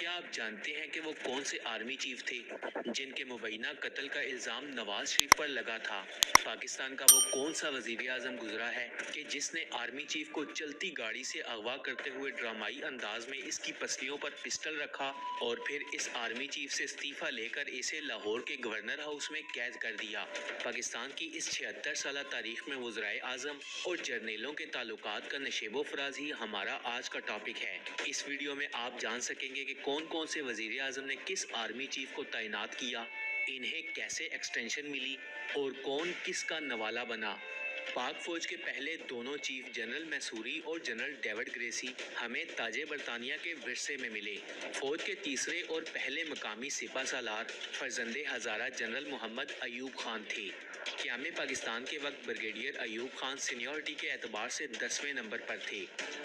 क्या आप जानते हैं कि वो कौन से आर्मी चीफ थे जिनके मुबैना कत्ल का इल्ज़ाम नवाज शरीफ पर लगा था? पाकिस्तान का वो कौन सा वजीर आजम गुजरा है कि जिसने आर्मी चीफ को चलती गाड़ी से अगवा करते हुए ड्रामाई अंदाज में इसकी पसलियों पर पिस्टल रखा और फिर इस आर्मी चीफ से इस्तीफा लेकर इसे लाहौर के गवर्नर हाउस में कैद कर दिया? पाकिस्तान की इस 76 साल तारीख में वज़राए आज़म और जर्नलों के ताल्लुकात का नशेबो फराज ही हमारा आज का टॉपिक है। इस वीडियो में आप जान सकेंगे कि कौन कौन से वजीर आज़म ने किस आर्मी चीफ को तैनात किया, इन्हें कैसे एक्सटेंशन मिली और कौन किसका नवाला बना। पाक फौज के पहले दोनों चीफ जनरल मैसूरी और जनरल डेविड ग्रेसी हमें ताजे बरतानिया के विरसे में मिले। फौज के तीसरे और पहले मकामी सिपा सालार फर्जंदे हजारा जनरल मोहम्मद अयूब खान थे। क़याम पाकिस्तान के वक्त ब्रिगेडियर अयूब खान सीनियरिटी के एतबार से 10वें नंबर पर थे।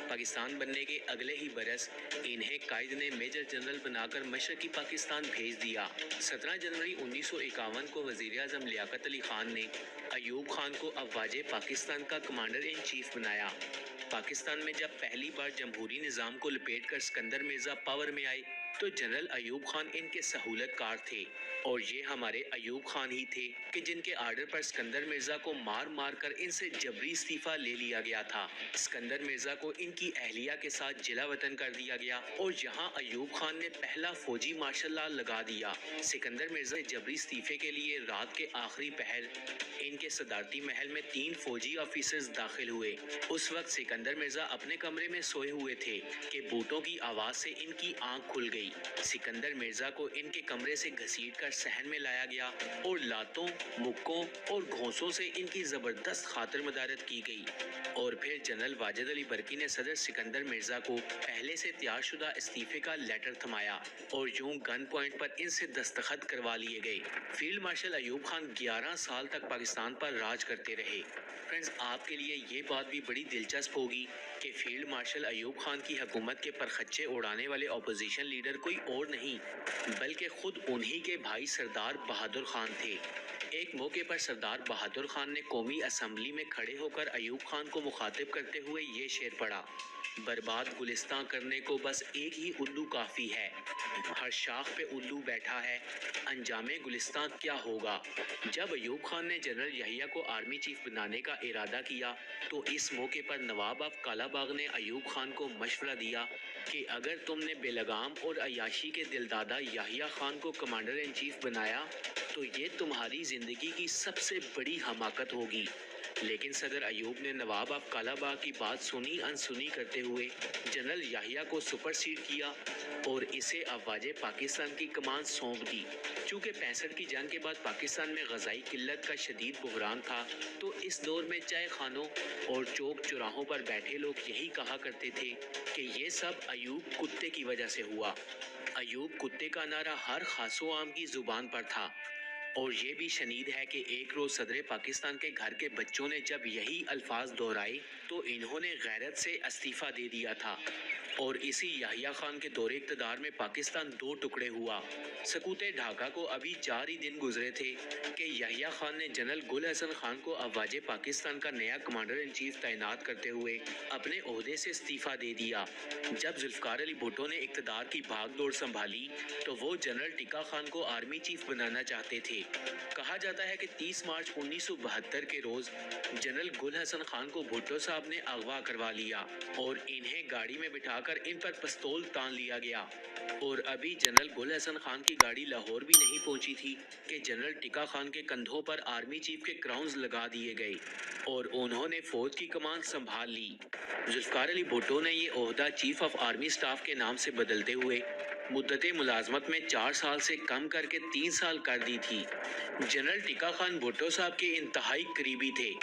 पाकिस्तान बनने के अगले ही बरस इन्हें कायद ने मेजर जनरल बनाकर मशरकी पाकिस्तान भेज दिया। 17 जनवरी 1951 को वजीर आज़म लियाकत अली खान ने अयूब खान को अफवाजे पाकिस्तान का कमांडर इन चीफ बनाया। पाकिस्तान में जब पहली बार जमहूरी निज़ाम को लपेटकर सिकंदर मिर्ज़ा पावर में आए तो जनरल अयूब खान इनके सहूलतकार थे और ये हमारे अयूब खान ही थे कि जिनके आर्डर पर सिकंदर मिर्ज़ा को मार मार कर इनसे जबरी इस्तीफा ले लिया गया था। सिकंदर मिर्ज़ा को इनकी अहलिया के साथ जिला वतन कर दिया गया और यहाँ अयूब खान ने पहला फौजी मार्शल लॉ लगा दिया। सिकंदर मिर्ज़ा जबरी इस्तीफे के लिए रात के आखिरी पहर इनके सदारती महल में 3 फौजी ऑफिसर्स दाखिल हुए। उस वक्त सिकंदर मिर्ज़ा अपने कमरे में सोए हुए थे कि बूटों की आवाज़ से इनकी आंख खुल गई। सिकंदर मिर्ज़ा को इनके कमरे से घसीटकर सहन में लाया गया और लातों, मुक्कों और घोंसों से इनकी ज़बरदस्त खातिर मदारत की गई और फिर जनरल वाजिद अली बरकी ने सदर सिकंदर मिर्ज़ा को पहले से तैयारशुदा इस्तीफे का लेटर थमाया और यूं गन पॉइंट पर इनसे दस्तखत करवा लिए गए। फील्ड मार्शल अयूब खान 11 साल तक पाकिस्तान पर राज करते रहे। फ्रेंड्स, आपके लिए ये बात भी बड़ी दिलचस्प होगी कि फील्ड मार्शल अयूब खान की हुकूमत के परखच्चे उड़ाने वाले अपोजिशन लीडर कोई और नहीं बल्कि खुद उन्हीं के भाई सरदार बहादुर खान थे। एक मौके पर सरदार बहादुर खान ने कौमी असम्बली में खड़े होकर अयूब खान को मुखातिब करते हुए ये शेर पढ़ा, बर्बाद गुलिस्तां करने को बस एक ही उल्लू काफ़ी है, हर शाख पे उल्लू बैठा है, अंजामे गुलिस्तां क्या होगा। जब अयूब खान ने जनरल यहिया को आर्मी चीफ बनाने का इरादा किया तो इस मौके पर नवाब ऑफ कालाबाग ने अयूब खान को मशवरा दिया कि अगर तुमने बेलगाम और अयाशी के दिलदादा याहिया खान को कमांडर इन चीफ बनाया तो ये तुम्हारी ज़िंदगी की सबसे बड़ी हमाकत होगी। लेकिन सदर अयूब ने नवाब ऑफ कालाबाग की बात सुनी अनसुनी करते हुए जनरल याहिया को सुपरसीड किया और इसे अफवाजे पाकिस्तान की कमान सौंप दी। चूँकि 65 की जंग के बाद पाकिस्तान में ग़ज़ाई किल्लत का शदीद बहरान था तो इस दौर में चाय खानों और चौक चौराहों पर बैठे लोग यही कहा करते थे कि ये सब अयूब कुत्ते की वजह से हुआ। अयूब कुत्ते का नारा हर खासो आम की ज़ुबान पर था और ये भी शनीद है कि एक रोज़ सदर पाकिस्तान के घर के बच्चों ने जब यही अल्फाज दोहराए तो इन्होंने गैरत से इस्तीफ़ा दे दिया था और इसी याहिया खान के दौरे इक़्तिदार में पाकिस्तान 2 टुकड़े हुआ। सकूते ढाका को अभी 4 ही दिन गुजरे थे कि याहिया खान ने जनरल गुल हसन खान को अफवाजे पाकिस्तान का नया कमांडर इन चीफ तैनात करते हुए अपने ओहदे से इस्तीफ़ा दे दिया। जब जुल्फ़िकार अली भुट्टो ने इक़्तिदार की भागदौड़ संभाली तो वो जनरल टिक्का खान को आर्मी चीफ बनाना चाहते थे। कहा जाता है कि 30 मार्च 1972 के रोज़ जनरल गुल हसन खान को भुट्टो साहब ने अगवा करवा लिया और इन्हें गाड़ी में बिठाकर इन पर पिस्तौल तान लिया गया और अभी जनरल गुल हसन खान की गाड़ी लाहौर भी नहीं पहुंची थी कि जनरल टिक्का खान के कंधों पर आर्मी चीफ के क्राउन्स लगा दिए गए और उन्होंने फौज की कमान संभाल ली। जुल्फ़िकार अली भुट्टो ने ये ओहदा चीफ ऑफ आर्मी स्टाफ के नाम से बदलते हुए मुद्दत मुलाजमत में 4 साल से कम करके 3 साल कर दी थी। जनरल टिक्का खान भुट्टो साहब के इंतहाई करीबी थे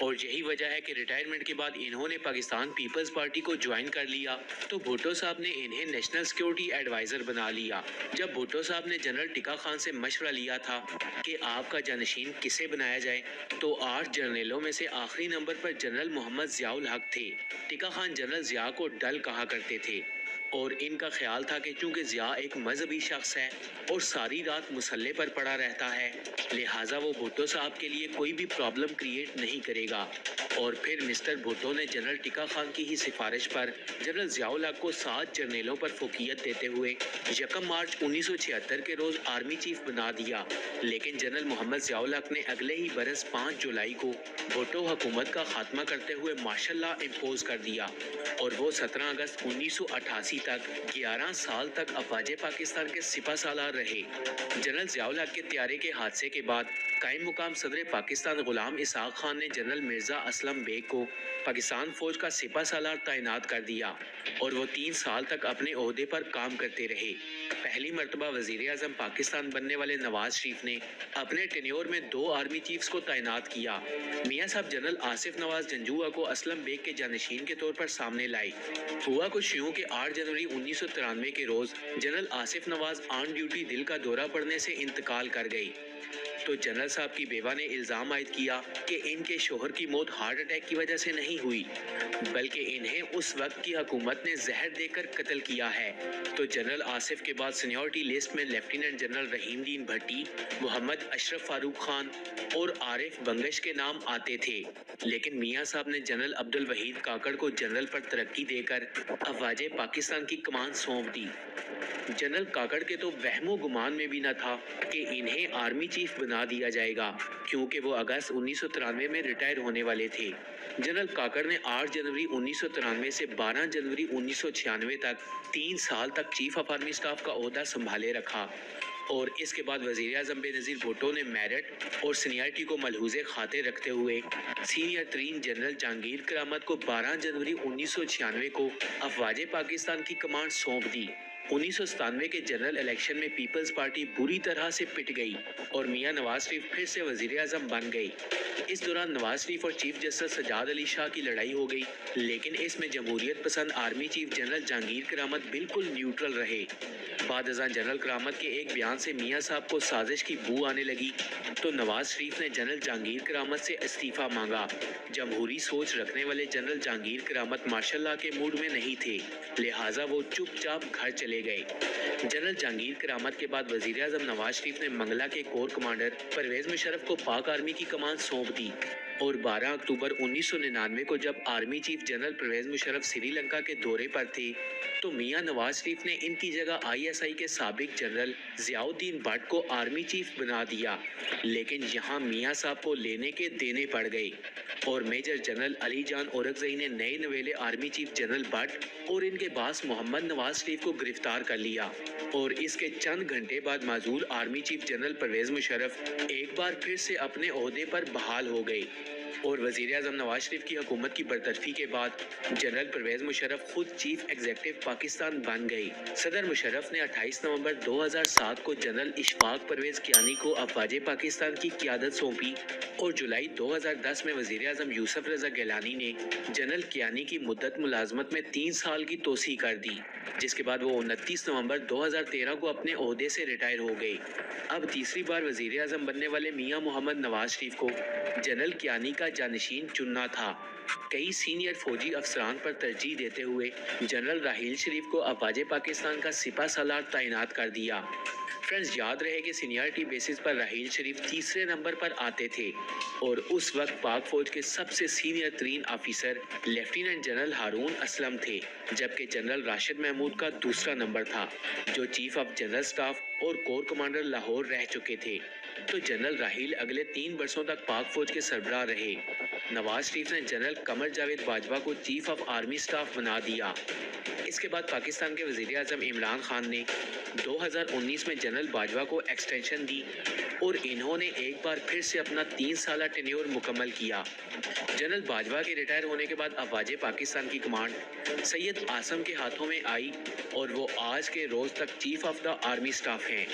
और यही वजह है कि रिटायरमेंट के बाद इन्होंने पाकिस्तान पीपल्स पार्टी को ज्वाइन कर लिया तो भुट्टो साहब ने इन्हें नेशनल सिक्योरिटी एडवाइज़र बना लिया। जब भुट्टो साहब ने जनरल टिक्का खान से मशवरा लिया था कि आपका जानशीन किसे बनाया जाए तो 8 जर्नलों में से आखिरी नंबर पर जनरल मोहम्मद ज़ियाउल हक थे। टिक्का खान जनरल ज़िया को डल कहा करते थे। اور ان کا خیال تھا کہ چونکہ ضیاء ایک مذہبی شخص ہے اور ساری رات مسلح پر پڑا رہتا ہے، لہٰذا وہ بھٹو صاحب کے لیے کوئی بھی پرابلم کریٹ نہیں کرے گا۔ اور پھر مسٹر بھٹو نے جنرل ٹکا خان کی ہی سفارش پر جنرل ضیاء الحق کو 7 جرنیلوں پر فوقیت دیتے ہوئے 1 مارچ 1976 کے روز آرمی چیف بنا دیا، لیکن جنرل محمد ضیاء الحق نے اگلے ہی برس 5 جولائی کو بھٹو حکومت کا خاتمہ کرتے ہوئے مارشل لا امپوز کر دیا اور وہ 17 اگست 1988 تک 11 سال تک افواج پاکستان کے سپہ سالار رہے۔ جنرل ضیاء الحق کے طیارے کے حادثے کے بعد قائم مقام صدر پاکستان غلام اسحاق خان نے جنرل مرزا اسلم بیگ کو پاکستان فوج کا سپہ سالار تعینات کر دیا اور وہ 3 سال تک اپنے عہدے پر کام کرتے رہے۔ پہلی مرتبہ وزیر اعظم پاکستان بننے والے نواز شریف نے اپنے ٹینیور میں 2 آرمی چیفز کو تعینات کیا۔ میاں صاحب جنرل آصف نواز جنجوعہ کو اسلم بیگ کے جانشین کے طور پر سامنے لائے۔ ہوا کچھ یوں کہ 8 جنوری 1993 کے روز general Asif Nawaz on duty دل کا دورہ پڑنے سے انتقال کر گئی تو جنرل صاحب کی بیوہ نے الزام عائد کیا کہ ان کے شوہر کی موت ہارٹ اٹیک کی وجہ سے نہیں ہوئی بلکہ انہیں اس وقت کی حکومت نے زہر دے کر قتل کیا ہے۔ تو جنرل آصف کے بعد سینیورٹی لسٹ میں لیفٹیننٹ جنرل رحیم دین بھٹی، محمد اشرف فاروق خان اور عارف بنگش کے نام آتے تھے، لیکن میاں صاحب نے جنرل عبد الوحید کاکڑ کو جنرل پر ترقی دے کر افواج پاکستان کی کمان سونپ دی۔ جنرل کاکڑ کے تو وہم و گمان میں بھی نہ تھا کہ انہیں آرمی چیف بنا دیا جائے گا، کیونکہ وہ اگست 1993 میں ریٹائر ہونے والے تھے۔ جنرل کاکڑ نے 8 جنوری 1993 سے 12 جنوری 1996 تک 3 سال تک چیف آف آرمی اسٹاف کا عہدہ سنبھالے رکھا اور اس کے بعد وزیر اعظم بے نظیر بھٹو نے میرٹ اور سینئرٹی کو ملحوظ خاطر رکھتے ہوئے سینئر ترین جنرل جہانگیر کرامت کو 12 جنوری 1996 کو افواج پاکستان کی کمانڈ سونپ دی۔ 1997 کے جنرل الیکشن میں پیپلز پارٹی بری طرح سے پٹ گئی اور میاں نواز شریف پھر سے وزیر اعظم بن گئی۔ اس دوران نواز شریف اور چیف جسٹس سجاد علی شاہ کی لڑائی ہو گئی، لیکن اس میں جمہوریت پسند آرمی چیف جنرل جہانگیر کرامت بالکل نیوٹرل رہے۔ بعد ازاں جنرل کرامت کے ایک بیان سے میاں صاحب کو سازش کی بو آنے لگی تو نواز شریف نے جنرل جہانگیر کرامت سے استعفیٰ مانگا۔ جمہوری سوچ رکھنے والے جنرل جہانگیر کرامت مارشل لا کے موڈ میں نہیں تھے، لہٰذا وہ چپ چاپ گھر چلے گئے۔ جنرل جہانگیر کرامت کے بعد وزیر اعظم نواز شریف نے منگلا کے کور کمانڈر پرویز مشرف کو پاک آرمی کی کمان سونپ دی اور 12 اکتوبر 1999 کو جب army chief general Pervez Musharraf Sri Lanka کے دورے پر تھے تو میاں نواز شریف نے ان کی جگہ ISI کے سابق جنرل ضیاء الدین بٹ کو آرمی چیف بنا دیا، لیکن یہاں میاں صاحب کو لینے کے دینے پڑ گئے اور میجر جنرل علی جان اورکزئی نے نئے نویلے آرمی چیف جنرل بٹ اور ان کے باس محمد نواز شریف کو گرفتار کر لیا اور اس کے چند گھنٹے بعد معزول army chief general Pervez Musharraf ایک بار پھر سے اپنے عہدے پر بحال ہو گئے اور وزیر اعظم نواز شریف کی حکومت کی برطرفی کے بعد جنرل پرویز مشرف خود چیف ایگزیکٹو پاکستان بن گئی۔ صدر مشرف نے 28 نومبر 2007 کو جنرل اشفاق پرویز کیانی کو افواج پاکستان کی قیادت سونپی اور جولائی 2010 میں وزیر اعظم یوسف رضا گیلانی نے جنرل کیانی کی مدت ملازمت میں 3 سال کی توسیع کر دی، جس کے بعد وہ 29 نومبر 2013 کو اپنے عہدے سے ریٹائر ہو گئے۔ اب تیسری بار وزیر اعظم بننے والے میاں محمد نواز شریف کو جنرل کیانی کا جانشین چننا تھا۔ کئی سینئر فوجی افسران پر ترجیح دیتے ہوئے جنرل راحیل شریف کو افواج پاکستان کا سپہ سالار تعینات کر دیا۔ فرینڈز، یاد رہے کہ سینئرٹی بیسس پر راحیل شریف تیسرے نمبر پر آتے تھے اور اس وقت پاک فوج کے سب سے سینئر ترین officer lieutenant general Haroon Aslam تھے، جبکہ جنرل راشد محمود کا دوسرا نمبر تھا جو چیف آف جنرل سٹاف اور کور کمانڈر لاہور رہ چکے تھے۔ تو جنرل راحیل اگلے 3 برسوں تک پاک فوج کے سربراہ رہے۔ نواز شریف نے جنرل قمر جاوید باجوہ کو چیف آف آرمی سٹاف بنا دیا۔ اس کے بعد پاکستان کے وزیر اعظم عمران خان نے 2019 میں جنرل باجوہ کو ایکسٹینشن دی اور انہوں نے ایک بار پھر سے اپنا 3 سالہ ٹینیور مکمل کیا۔ جنرل باجوہ کے ریٹائر ہونے کے بعد افواج پاکستان کی کمانڈ سید عاصم کے ہاتھوں میں آئی اور وہ آج کے روز تک chief of the army staff ہیں۔